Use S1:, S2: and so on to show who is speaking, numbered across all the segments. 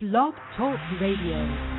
S1: Blog Talk Radio.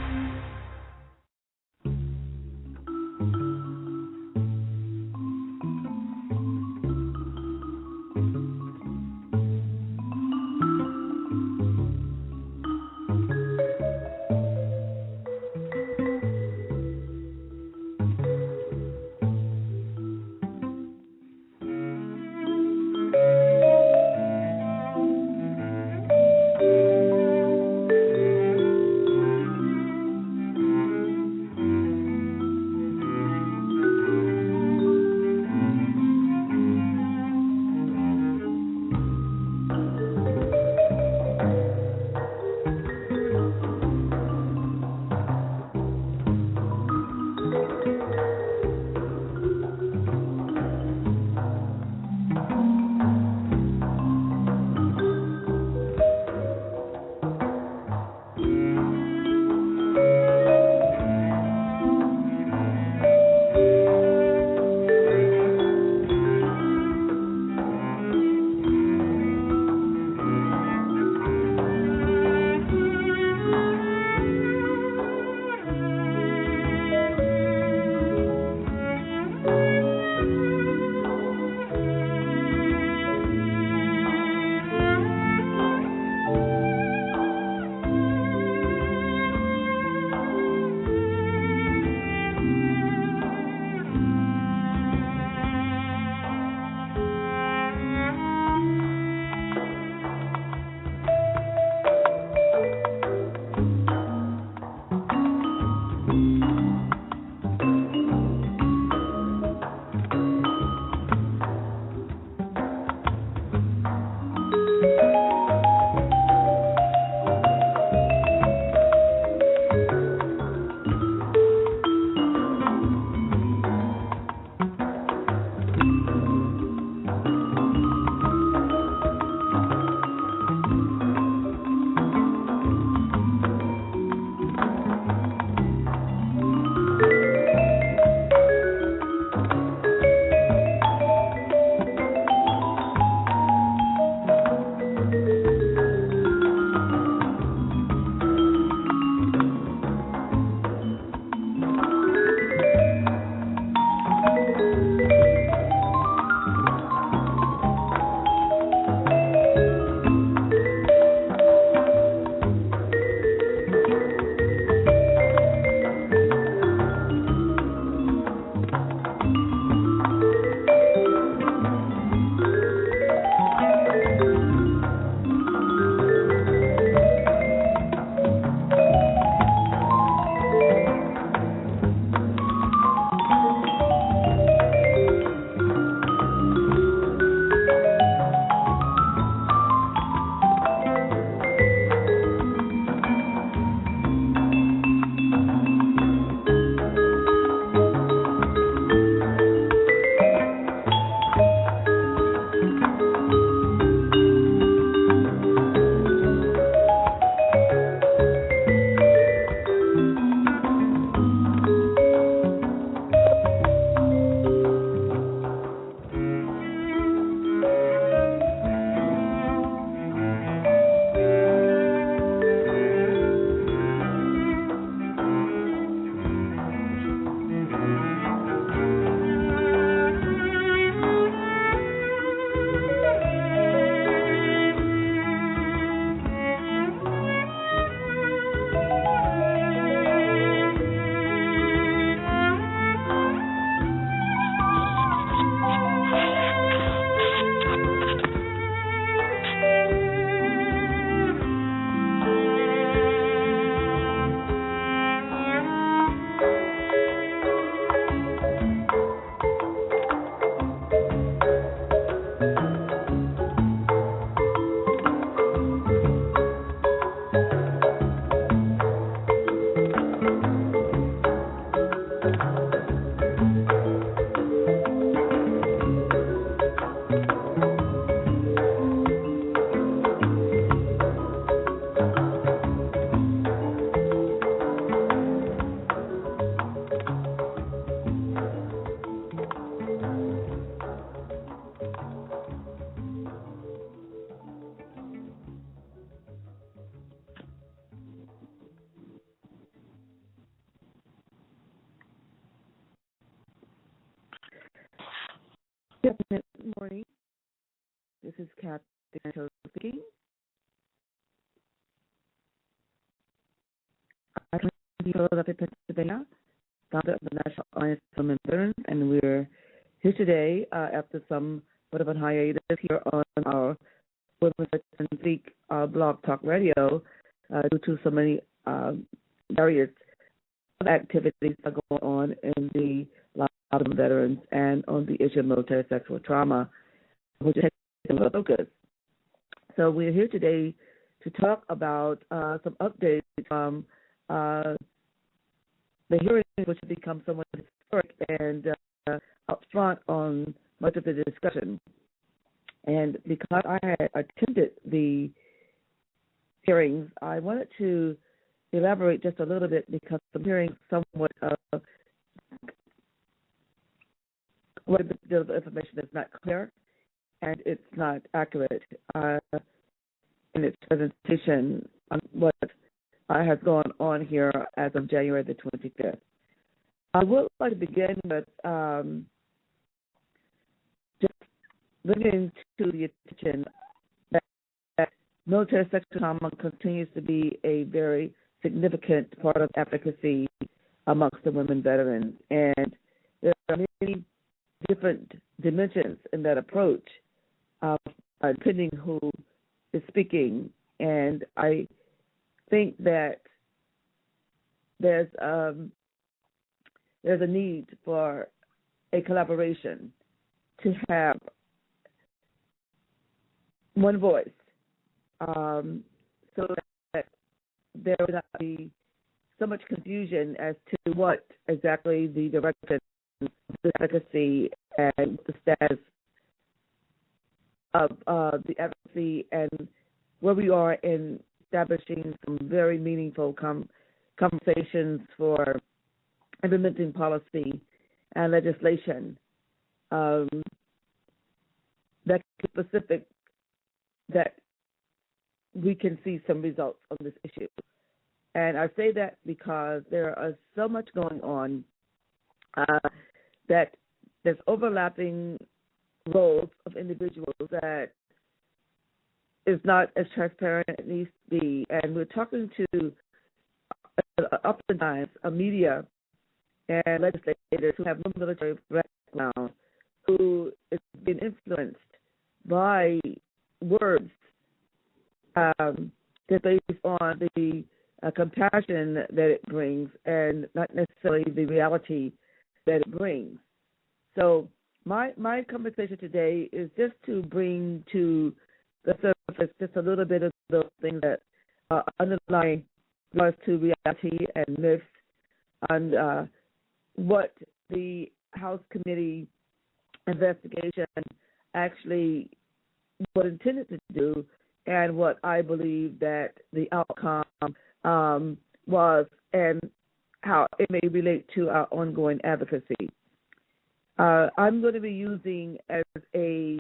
S2: Good morning. This is Captain speaking. I come from Philadelphia, Pennsylvania, founder of the National Alliance for Women Veterans, and we're here today after some sort of a hiatus here on our Women's Veterans Week blog talk radio due to so many various activities that are going on in the lives of veterans and on the issue of military sexual trauma, which has taken a focus. So we're here today to talk about some updates from the hearings, which have become somewhat historic and up front on much of the discussion. And because I had attended the hearings, I wanted to elaborate just a little bit because I'm hearing somewhat of what the information is not clear and it's not accurate in its presentation on what has gone on here as of January the 25th. I would like to begin with just bringing to the attention that military sexual trauma continues to be a very significant part of advocacy amongst the women veterans. And there are many different dimensions in that approach, depending who is speaking. And I think that there's a need for a collaboration to have one voice, so that there would not be so much confusion as to what exactly the direction of the advocacy and the status of the advocacy and where we are in establishing some very meaningful conversations for implementing policy and legislation that is specific, that we can see some results on this issue. And I say that because there is so much going on that there's overlapping roles of individuals that is not as transparent as it needs to be. And we're talking to oftentimes media and legislators who have no military background, who is being influenced by words that's based on the compassion that it brings and not necessarily the reality that it brings. So my conversation today is just to bring to the surface just a little bit of those things that underlie regards to reality and myths and what the House Committee investigation actually was intended to do and what I believe that the outcome was and how it may relate to our ongoing advocacy. I'm going to be using as a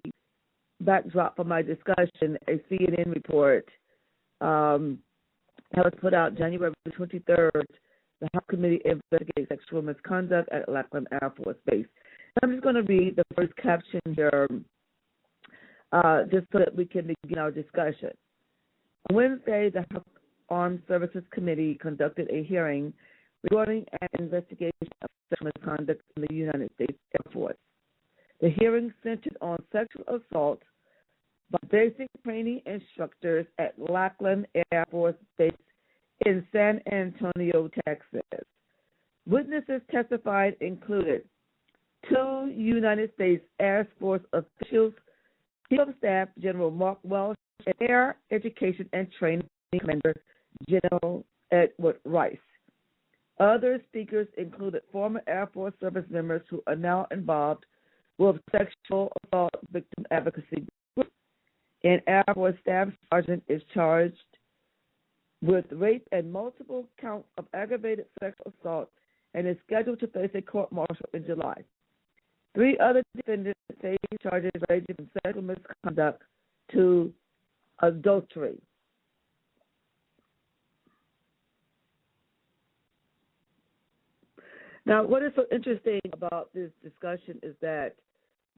S2: backdrop for my discussion a CNN report that was put out January 23rd. The House Committee investigates sexual misconduct at Lackland Air Force Base. I'm just going to read the first caption here just so that we can begin our discussion. On Wednesday, the House Armed Services Committee conducted a hearing regarding an investigation of sexual misconduct in the United States Air Force. The hearing centered on sexual assault by basic training instructors at Lackland Air Force Base in San Antonio, Texas. Witnesses testified included 2 United States Air Force officials, Chief of Staff General Mark Welsh, and Air Education and Training Commander General Edward Rice. Other speakers included former Air Force service members who are now involved with sexual assault victim advocacy groups. An Air Force Staff Sergeant is charged with rape and multiple counts of aggravated sexual assault and is scheduled to face a court-martial in July. 3 other defendants face charges ranging from sexual misconduct to adultery. Now, what is so interesting about this discussion is that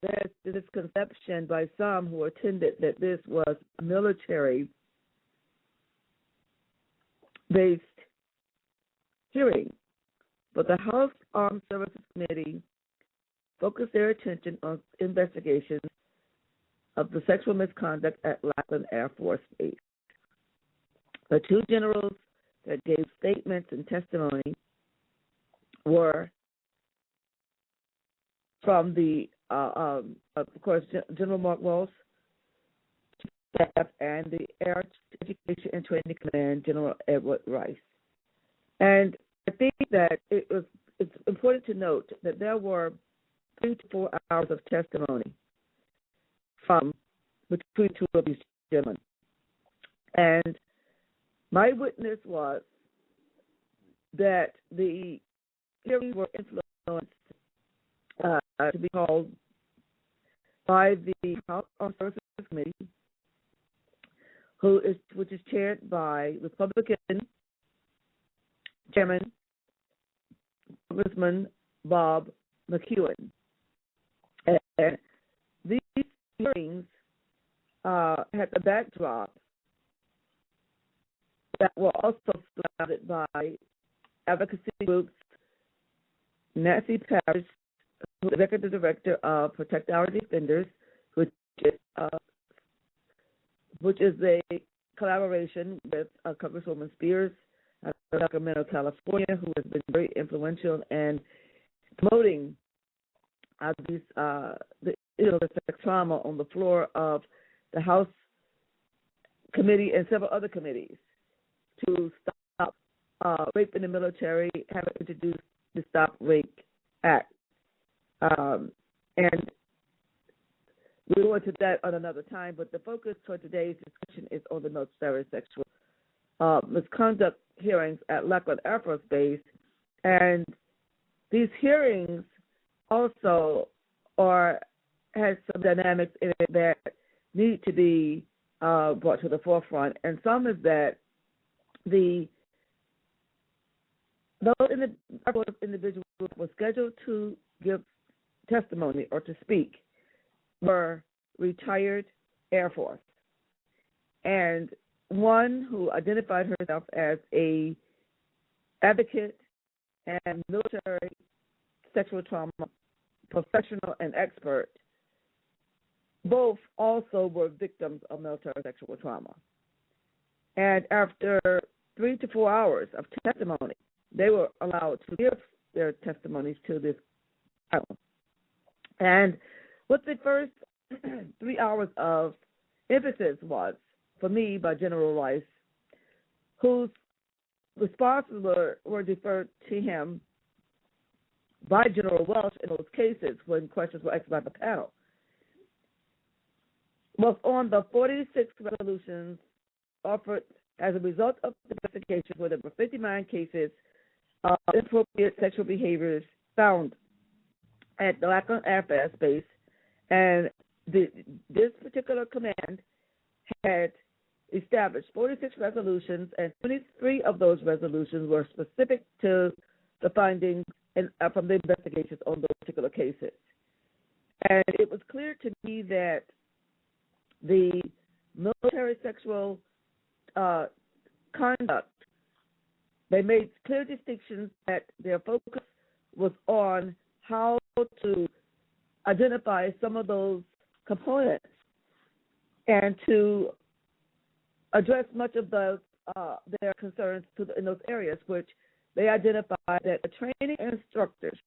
S2: there's this conception by some who attended that this was military-based hearing. But the House Armed Services Committee focused their attention on investigations of the sexual misconduct at Lackland Air Force Base. The two generals that gave statements and testimony were from the, of course, General Mark Walsh, staff, and the Air Education and Training Command, General Edward Rice. And I think that it's important to note that there were 3 to 4 hours of testimony from between two of these gentlemen. And my witness was that the hearings were influenced to be called by the House Armed Services Committee, which is chaired by Republican Chairman Congressman Bob McEwen. And these hearings had a backdrop that were also surrounded by advocacy groups. Nancy Parrish, who is Executive Director of Protect Our Defenders, which is a collaboration with Congresswoman Spears of Sacramento, California, who has been very influential in promoting the sex trauma on the floor of the House Committee and several other committees to stop rape in the military, have introduced the Stop Rape Act. And we'll go into that on another time, but the focus for today's discussion is on the military sexual misconduct hearings at Lackland Air Force Base. And these hearings also has some dynamics in it that need to be brought to the forefront. And some is that those individuals were scheduled to give testimony or to speak were retired Air Force. And one who identified herself as a advocate and military sexual trauma professional and expert, both also were victims of military sexual trauma. And after 3 to 4 hours of testimony, they were allowed to give their testimonies to this panel. And what the first 3 hours of emphasis was, for me, by General Rice, whose responses were deferred to him by General Welsh in those cases when questions were asked by the panel, was on the 46 resolutions offered as a result of the investigation where there were 59 cases of inappropriate sexual behaviors found at the Lackland Air Force Base. And this particular command had established 46 resolutions, and 23 of those resolutions were specific to the findings from the investigations on those particular cases. And it was clear to me that the military sexual conduct, they made clear distinctions that their focus was on how to identify some of those components and to address much of their concerns in those areas, which they identified that the training instructors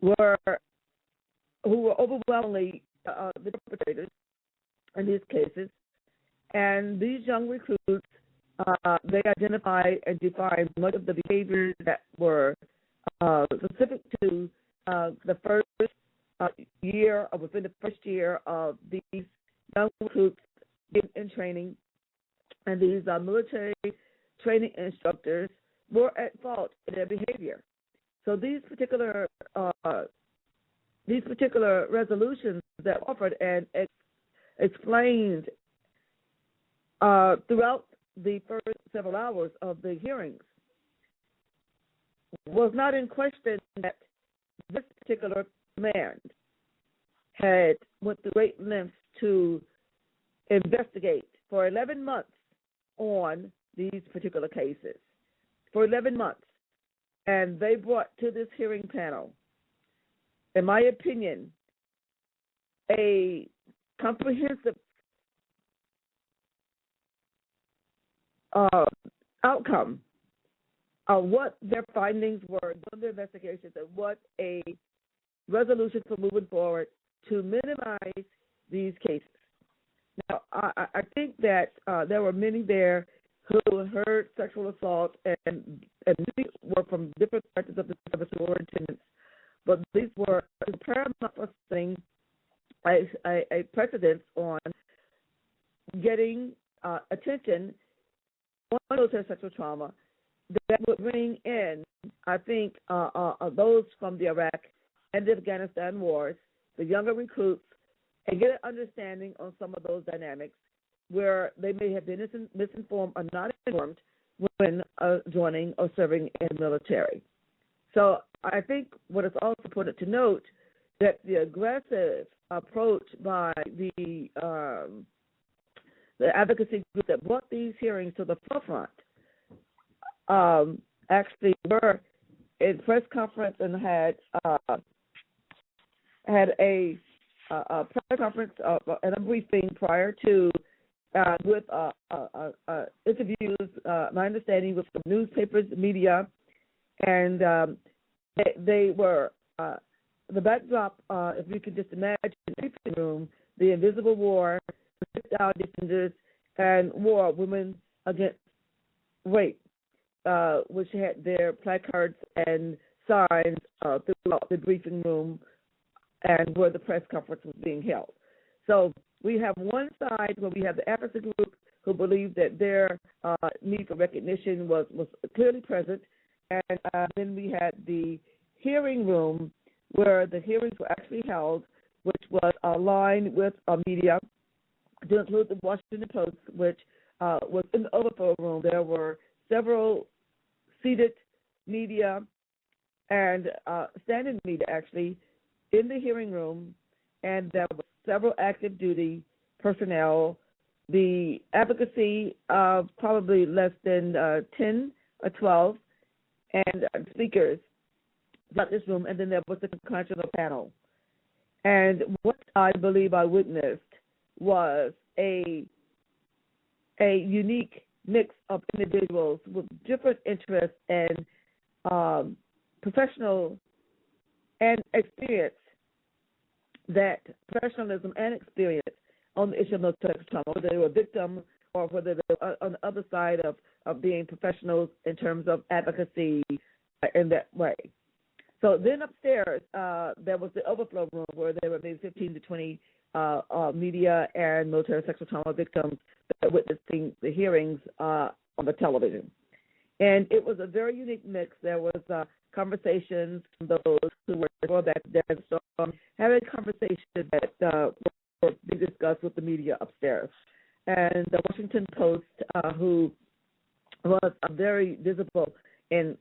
S2: who were overwhelmingly the perpetrators in these cases, and these young recruits, they identified and defined much of the behaviors that were specific to the first year, or within the first year of these young recruits in training, and these military training instructors were at fault in their behavior. So these particular resolutions that offered and explained throughout the first several hours of the hearings was not in question that this particular command had went to great lengths to investigate for 11 months on these particular cases. For 11 months. And they brought to this hearing panel, in my opinion, a comprehensive outcome of what their findings were during their investigations and what a resolution for moving forward to minimize these cases. Now, I think that there were many there who heard sexual assault and these were from different sectors of the service who were attendants, but these were paramount for setting a precedence on getting attention on military sexual trauma that would bring in, I think, those from the Iraq and the Afghanistan wars, the younger recruits, and get an understanding on some of those dynamics where they may have been misinformed or not informed when joining or serving in the military. So I think what is also important to note that the aggressive approach by the advocacy group that brought these hearings to the forefront actually were in press conference and had a press conference and a briefing prior to with interviews, my understanding, with the newspapers, media, and they were the backdrop. If you could just imagine, the briefing room, the invisible war, our defenders, and war, women against rape, which had their placards and signs throughout the briefing room and where the press conference was being held. So we have one side where we have the advocacy group who believe that their need for recognition was clearly present, and then we had the hearing room where the hearings were actually held, which was aligned with media, to include the Washington Post, which was in the overflow room. There were several seated media and standing media, actually, in the hearing room, and there were several active duty personnel, the advocacy of probably less than 10 or 12, and speakers about this room, and then there was the congressional panel. And what I believe I witnessed was a unique mix of individuals with different interests and professional and experience, that professionalism and experience on the issue of military trauma, whether they were a victim or whether they were on the other side of being professionals in terms of advocacy in that way. So then upstairs, there was the overflow room where there were maybe 15 to 20 media and military sexual trauma victims that were witnessing the hearings on the television. And it was a very unique mix. There was conversations from those who were back then, so having conversations that were being discussed with the media upstairs. And the Washington Post, who was very visible in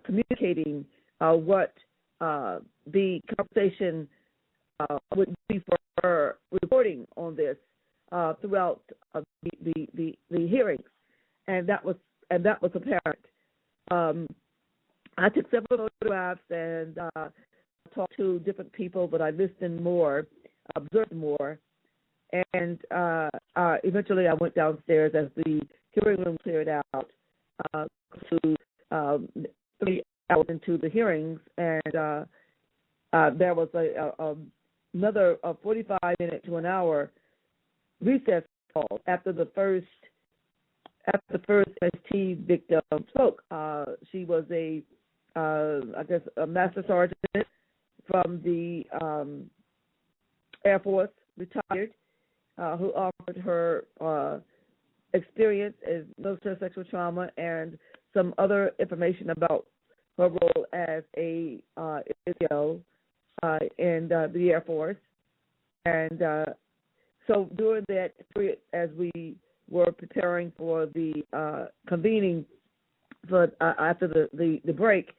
S2: communicating what the conversation would be for reporting on this throughout the hearings, and that was apparent. I took several photographs and talked to different people, but I listened more, observed more, and eventually I went downstairs as the hearing room cleared out to 3 hours into the hearings, and there was another 45 minute to an hour recess call after the first ST victim spoke. She was a master sergeant from the Air Force, retired, who offered her experience in military sexual trauma and some other information about her role as a NCO in the Air Force. And so during that period, as we were preparing for the convening for after the break,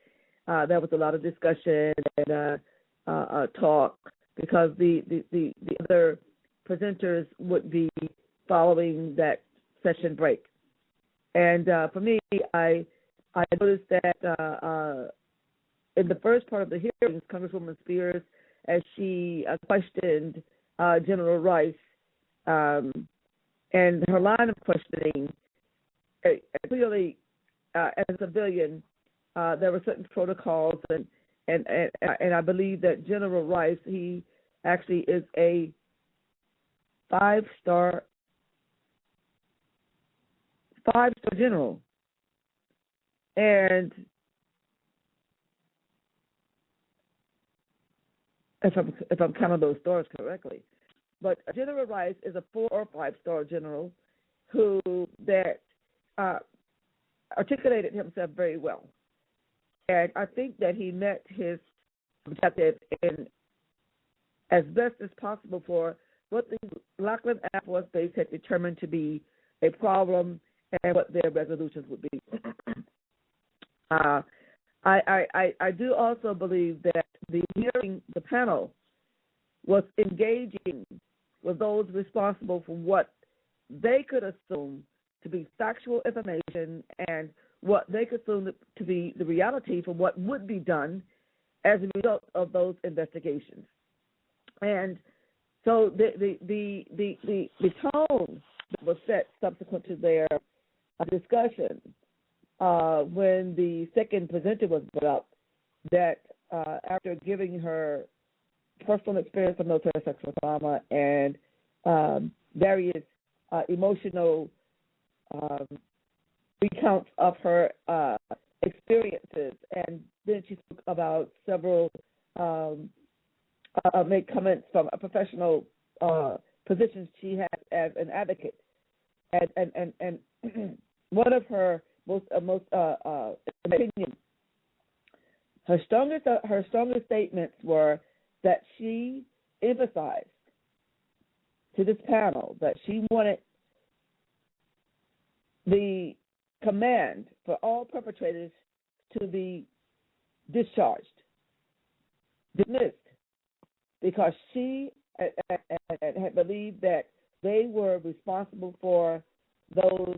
S2: there was a lot of discussion and talk because the other presenters would be following that session break. And for me, I noticed that in the first part of the hearings, Congresswoman Spears, as she questioned General Rice, and her line of questioning, clearly, as a civilian, there were certain protocols, and I believe that General Rice, he actually is a five-star general, and if I'm counting those stars correctly, but General Rice is a 4 or 5-star general who that articulated himself very well, and I think that he met his objective in as best as possible for what the Lackland Air Force Base had determined to be a problem and what their resolutions would be. I do also believe that the panel was engaging with those responsible for what they could assume to be factual information and what they could assume to be the reality for what would be done as a result of those investigations. And so the tone that was set subsequent to their discussion when the second presenter was brought up, that after giving her personal experience of military sexual trauma and various emotional recounts of her experiences, and then she spoke about several make comments from a professional position she has as an advocate, and one of her most opinion, her strongest statements were that she emphasized to this panel that she wanted the command for all perpetrators to be discharged, dismissed, because she had believed that they were responsible for those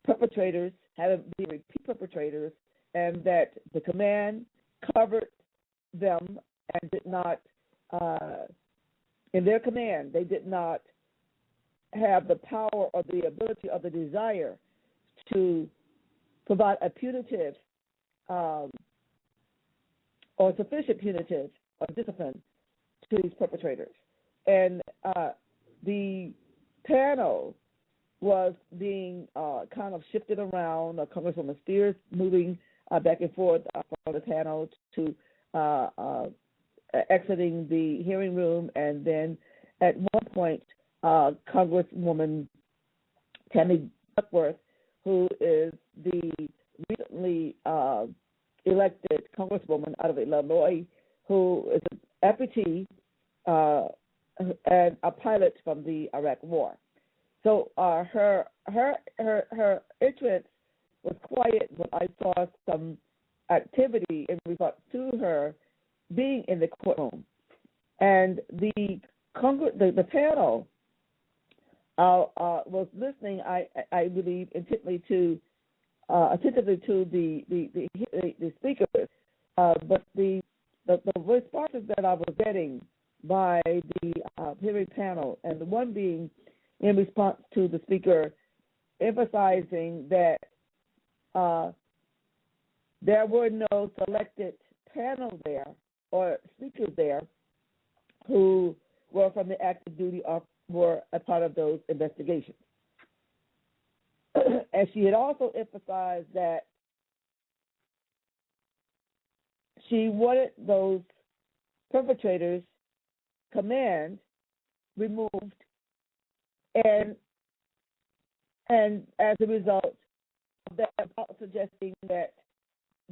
S2: perpetrators, having been repeat perpetrators, and that the command covered them and did not, in their command, they did not have the power or the ability or the desire to provide a punitive or sufficient punitive or discipline to these perpetrators. And the panel was being kind of shifted around. Congresswoman Spears moving back and forth from the panel to exiting the hearing room, and then at one point, Congresswoman Tammy Duckworth, who is the recently elected Congresswoman out of Illinois, who is an amputee and a pilot from the Iraq War. So her entrance was quiet, but I saw some activity in regard to her being in the courtroom, and the panel was listening. I believe attentively to the speakers, but the responses that I was getting by the hearing panel, and the one being in response to the speaker emphasizing that there were no selected panel there or speakers there who were from the active duty or were a part of those investigations. And she had also emphasized that she wanted those perpetrators' command removed, and as a result of that, suggesting that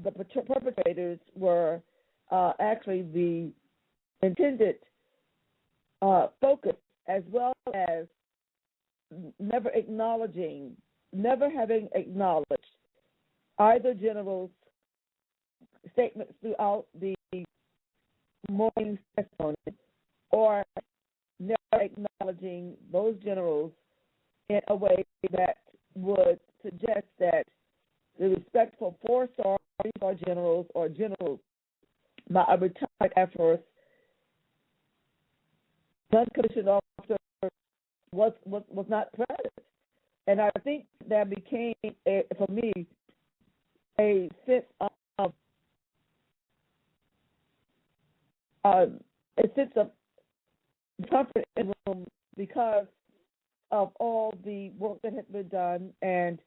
S2: the perpetrators were actually the intended focus, as well as never having acknowledged either general's statements throughout the morning's testimony or never acknowledging those generals in a way that would suggest that the respect for 4-star, 3-star generals or generals by a retired Air Force non-commissioned officer was not present. And I think that became, for me, a sense of comfort in the room because of all the work that had been done, and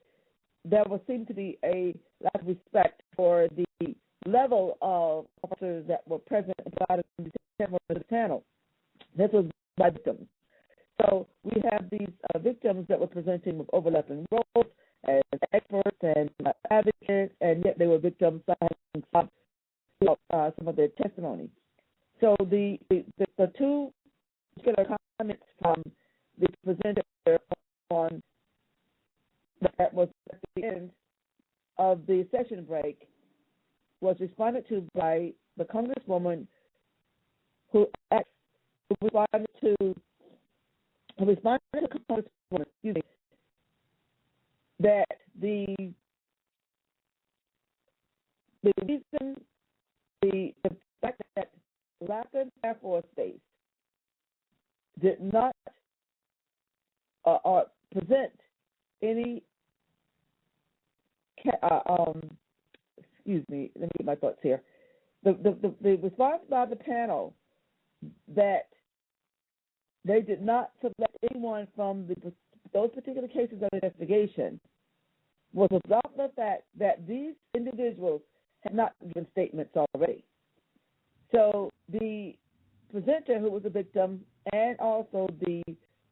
S2: there would seem to be a lack of respect for the level of officers that were present and provided in the panel. This was by victims. So we have these victims that were presenting with overlapping roles as experts and advocates, and yet they were victims having some of their testimony. So the two particular comments from the presenter on that was at the end of the session break was responded to by the Congresswoman who responded to the Congresswoman, that the reason, the fact that Lackland Air Force Base did not present any excuse me, let me get my thoughts here. The response by the panel that they did not select anyone from those particular cases of investigation was about the fact that these individuals had not given statements already. So the presenter, who was a victim, and also the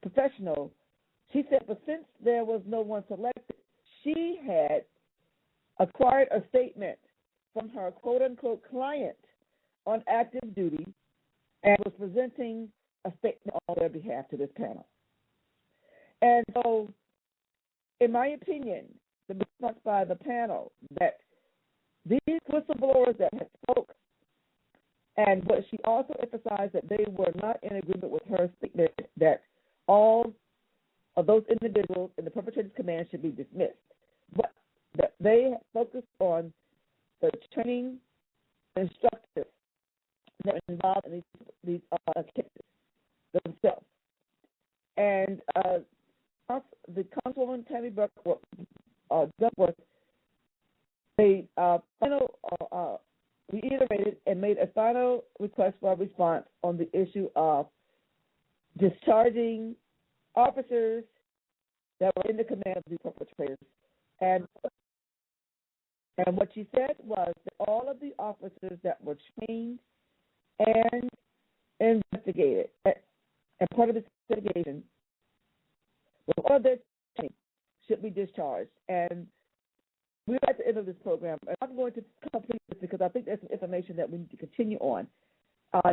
S2: professional, she said, but since there was no one selected, she had acquired a statement from her quote-unquote client on active duty and was presenting a statement on their behalf to this panel. And so, in my opinion, the response by the panel that these whistleblowers that had spoke, and what she also emphasized that they were not in agreement with her statement that all of those individuals in the perpetrator's command should be dismissed, but that they focused on the training instructors that were involved in these cases themselves. And the Congresswoman Tammy Duckworth, they reiterated and made a final request for a response on the issue of discharging officers that were in the command of these perpetrators. And what she said was that all of the officers that were trained and investigated, and part of this investigation, with all of their training, should be discharged. And we're at the end of this program, and I'm going to complete this because I think there's some information that we need to continue on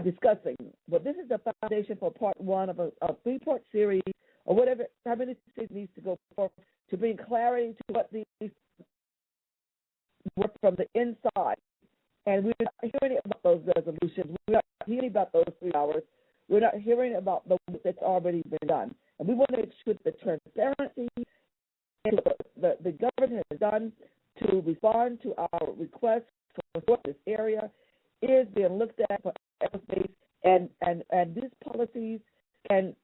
S2: discussing. But this is the foundation for part one of a 3-part series, or whatever, how many series needs to go for, to bring clarity to what these work from the inside. And we're not hearing about those resolutions. We're not hearing about those 3 hours. We're not hearing about the work that's already been done. And we want to make sure that the transparency and the government has done to respond to our request for support this area is being looked at for aerospace, and these policies can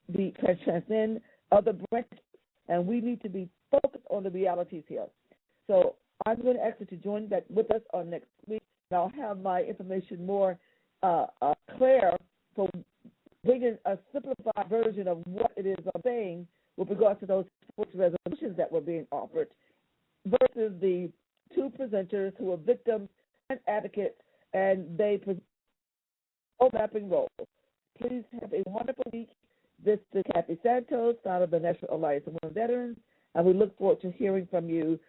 S2: transcend other branches, and we need to be focused on the realities here. So I'm going to ask you to join back with us on next week, and I'll have my information more clear for bringing a simplified version of what it is I'm saying with regard to those resolutions that were being offered versus the 2 presenters who were victims and advocates, and they present overlapping roles. Please have a wonderful week. This is Kathy Santos, founder of the National Alliance of Women Veterans, and we look forward to hearing from you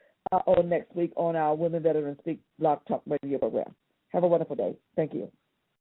S2: on next week on our Women Veterans Speak Blog Talk Radio program. Have a wonderful day. Thank you.